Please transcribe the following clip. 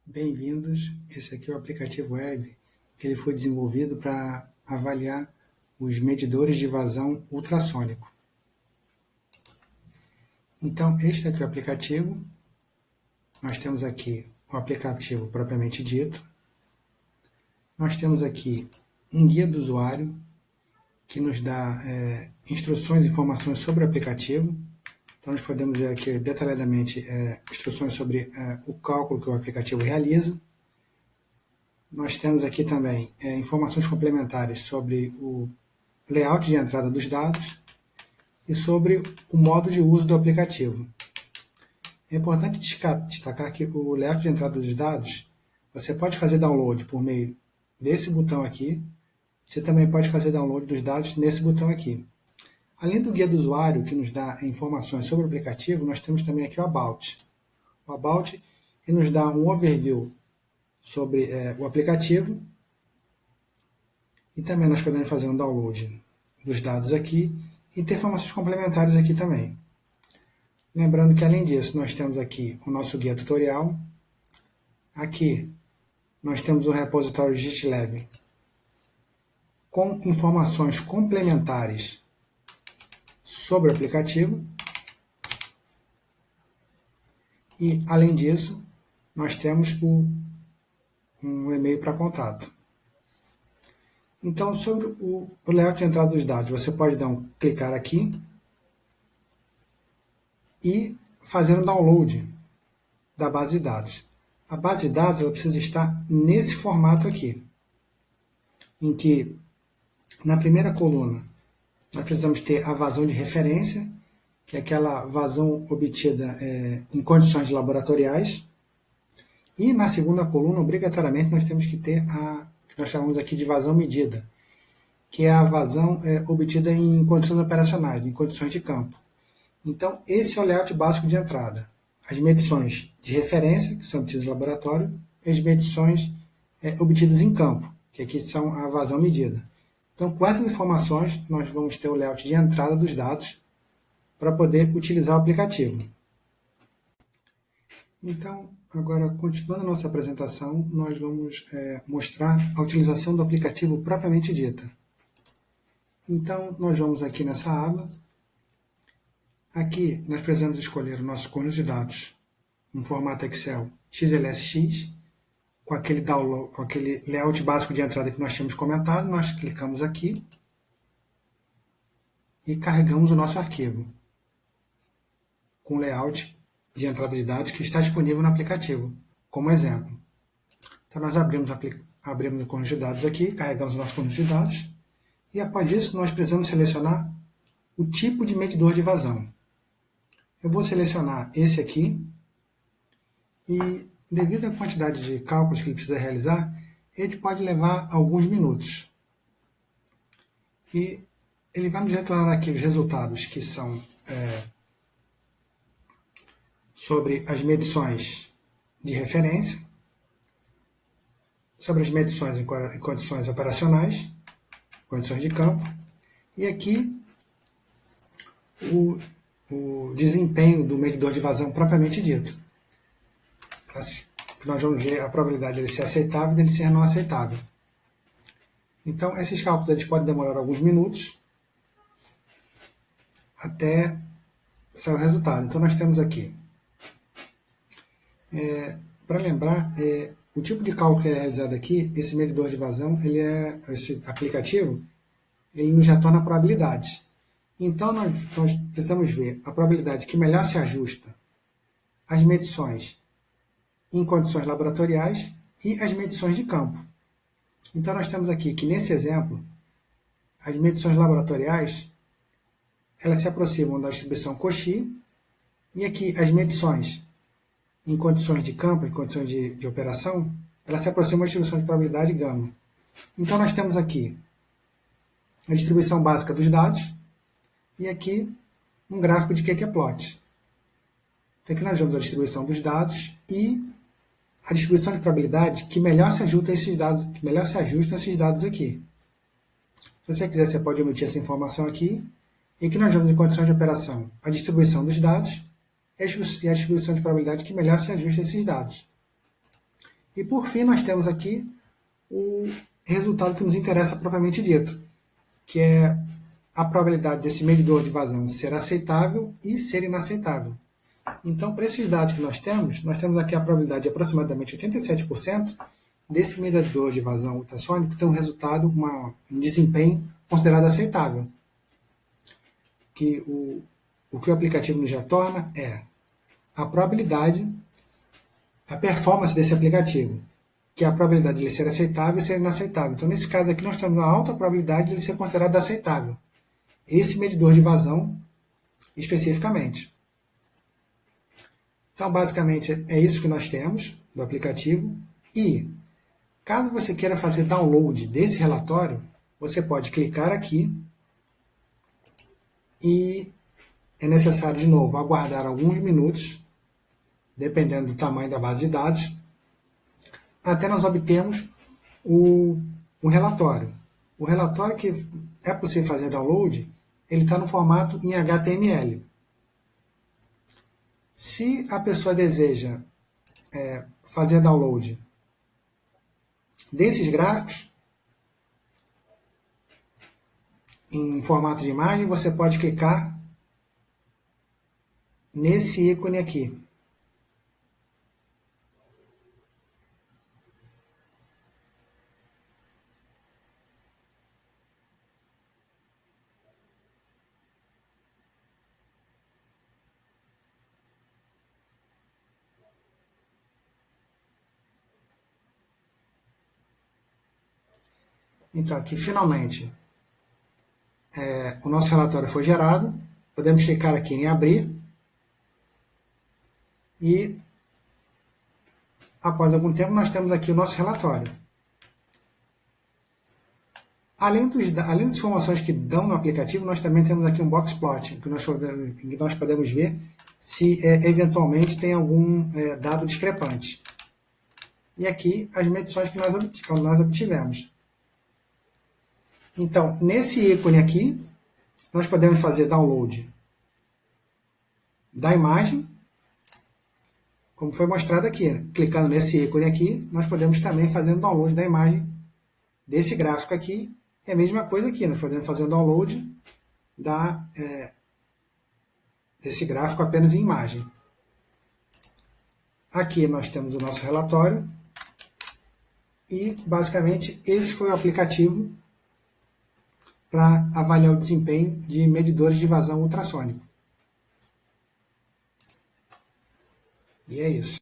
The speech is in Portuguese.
Bem-vindos, esse aqui é o aplicativo web que ele foi desenvolvido para avaliar os medidores de vazão ultrassônico. Então, este aqui é o aplicativo. Nós temos aqui o aplicativo propriamente dito. Nós temos aqui um guia do usuário que nos dá instruções e informações sobre o aplicativo. Então, nós podemos ver aqui detalhadamente instruções sobre o cálculo que o aplicativo realiza. Nós temos aqui também informações complementares sobre o layout de entrada dos dados e sobre o modo de uso do aplicativo. É importante destacar que o layout de entrada dos dados, você pode fazer download por meio desse botão aqui, você também pode fazer download dos dados nesse botão aqui. Além do guia do usuário, que nos dá informações sobre o aplicativo, nós temos também aqui o About. O About que nos dá um overview sobre o aplicativo, e também nós podemos fazer um download dos dados aqui e ter informações complementares aqui também. Lembrando que além disso nós temos aqui o nosso guia tutorial. Aqui nós temos o repositório GitLab com informações complementares sobre o aplicativo. E além disso nós temos um e-mail para contato. Então, sobre o layout de entrada dos dados, você pode clicar aqui e fazer um download da base de dados. A base de dados ela precisa estar nesse formato aqui, em que na primeira coluna nós precisamos ter a vazão de referência, que é aquela vazão obtida em condições laboratoriais, e na segunda coluna, obrigatoriamente, nós temos que ter a que nós chamamos aqui de vazão medida, que é a vazão obtida em condições operacionais, em condições de campo. Então, esse é o layout básico de entrada. As medições de referência, que são obtidas no laboratório, e as medições obtidas em campo, que aqui são a vazão medida. Então, com essas informações, nós vamos ter o layout de entrada dos dados para poder utilizar o aplicativo. Então, agora, continuando a nossa apresentação, nós vamos mostrar a utilização do aplicativo propriamente dita. Então, nós vamos aqui nessa aba. Aqui, nós precisamos escolher o nosso conjunto de dados no formato Excel XLSX, com aquele download, com aquele layout básico de entrada que nós tínhamos comentado. Nós clicamos aqui e carregamos o nosso arquivo com layout de entrada de dados que está disponível no aplicativo, como exemplo. Então, nós abrimos o conjunto de dados aqui, carregamos o nosso conjunto de dados, e após isso nós precisamos selecionar o tipo de medidor de vazão. Eu vou selecionar esse aqui, e devido à quantidade de cálculos que ele precisa realizar, ele pode levar alguns minutos. E ele vai nos retornar aqui os resultados que são sobre as medições de referência, sobre as medições em condições operacionais, condições de campo, e aqui o desempenho do medidor de vazão propriamente dito. Nós vamos ver a probabilidade dele ser aceitável e dele ser não aceitável. Então, esses cálculos eles podem demorar alguns minutos até sair o resultado. Então, nós temos aqui, para lembrar, o tipo de cálculo que é realizado aqui, esse medidor de vazão, esse aplicativo, ele nos retorna probabilidades. Então, nós precisamos ver a probabilidade que melhor se ajusta às medições em condições laboratoriais e as medições de campo. Então, nós temos aqui que, nesse exemplo, as medições laboratoriais, elas se aproximam da distribuição Cauchy, e aqui as medições em condições de campo, em condições de operação, elas se aproximam da distribuição de probabilidade gama. Então, nós temos aqui a distribuição básica dos dados, e aqui um gráfico de Q-plot. Então, aqui nós vemos a distribuição dos dados e a distribuição de probabilidade que melhor se ajusta a esses dados, aqui. Se você quiser, você pode omitir essa informação aqui. E aqui nós vemos em condições de operação a distribuição dos dados e a distribuição de probabilidade que melhor se ajusta a esses dados. E por fim, nós temos aqui o resultado que nos interessa propriamente dito, que é a probabilidade desse medidor de vazão ser aceitável e ser inaceitável. Então, para esses dados que nós temos aqui a probabilidade de aproximadamente 87% desse medidor de vazão ultrassônico ter um resultado, um desempenho considerado aceitável. Que o que o aplicativo nos retorna é a probabilidade, a performance desse aplicativo, que é a probabilidade de ele ser aceitável e ser inaceitável. Então, nesse caso aqui, nós temos uma alta probabilidade de ele ser considerado aceitável. Esse medidor de vazão, especificamente. Então, basicamente, é isso que nós temos do aplicativo. E, caso você queira fazer download desse relatório, você pode clicar aqui e é necessário, de novo, aguardar alguns minutos, dependendo do tamanho da base de dados, até nós obtermos o relatório. O relatório que é possível fazer download, ele está no formato em HTML. Se a pessoa deseja fazer download desses gráficos, em formato de imagem, você pode clicar nesse ícone aqui. Então, aqui, finalmente, o nosso relatório foi gerado. Podemos clicar aqui em abrir. E, após algum tempo, nós temos aqui o nosso relatório. Além das informações que dão no aplicativo, nós também temos aqui um box plot, que nós podemos ver se eventualmente tem algum dado discrepante. E aqui as medições que nós obtivemos. Então, nesse ícone aqui, nós podemos fazer download da imagem, como foi mostrado aqui. Clicando nesse ícone aqui, nós podemos também fazer um download da imagem desse gráfico aqui. É a mesma coisa aqui, nós podemos fazer um download desse gráfico apenas em imagem. Aqui nós temos o nosso relatório e, basicamente, esse foi o aplicativo para avaliar o desempenho de medidores de vazão ultrassônico. E é isso.